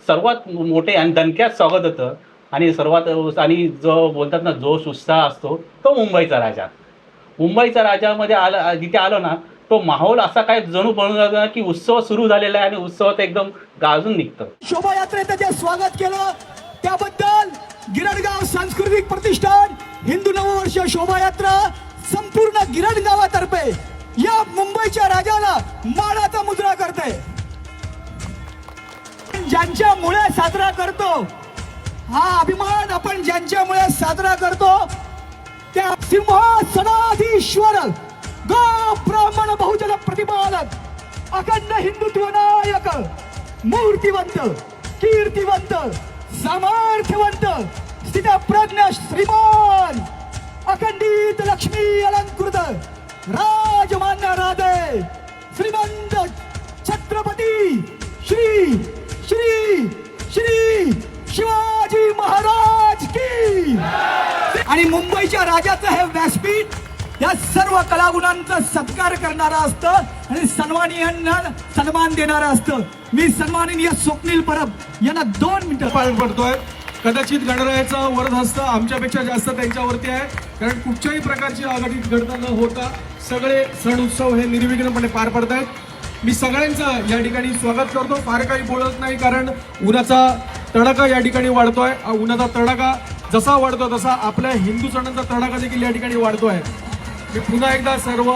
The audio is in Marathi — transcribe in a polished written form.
सर्वात मोठे आणि दणक्यात स्वागत होतं. आणि सर्वात आणि जो बोलतात ना जोश उत्साह असतो तो मुंबईचा राजा. मुंबईचा राजामध्ये जिथे आलो ना, तो माहोल असा काय जणू बनून जातो ना, की उत्सव सुरू झालेला आहे आणि उत्सवात एकदम गाजून निघतं. शोभायात्रेत जे स्वागत केलं त्याबद्दल गिरणगाव सांस्कृतिक प्रतिष्ठान हिंदू नववर्ष शोभायात्रा संपूर्ण गिरण गावातर्फे या मुंबईच्या राजाला मानाचा मुद्रा करते. ज्यांच्यामुळे साजरा करतो हा अभिमान, आपण ज्यांच्यामुळे साजरा करतो त्या सिंहासनाधीश्वर गो ब्राह्मण बहुजन प्रतिपालक अखंड हिंदुत्व नायक मूर्तिवंत कीर्तिवंत सामर्थ्यवंत स्थितप्रज्ञ श्रीमान अखंडित लक्ष्मी अलंकृत राजमान्य राधे श्रीमंत छत्रपती श्री श्री श्री शिवाजी महाराज की. आणि मुंबईच्या राजाचं हे व्यासपीठ या सर्व कलागुणांचा सत्कार करणारा असतं आणि सन्माननीयांना सन्मान देणारा असतं. मी सन्माननीय स्वप्नील परब यांना 2 मिनिटं पालन पडतोय. कदाचित गणरायाचा वरदहस्त आमच्यापेक्षा जास्त त्यांच्यावरती आहे, कारण कुठच्याही प्रकारची आघाडी घडता न होता सगळे सण उत्सव हे निर्विघ्नपणे पार पडत आहेत. मी सगळ्यांचं या ठिकाणी स्वागत करतो. फार काही बोलत नाही, कारण उन्हाचा तडाखा या ठिकाणी वाढतोय. उन्हाचा तडाखा जसा वाढतो तसा आपल्या हिंदू सणांचा तडाखा देखील या ठिकाणी वाढतोय. मी पुन्हा एकदा सर्व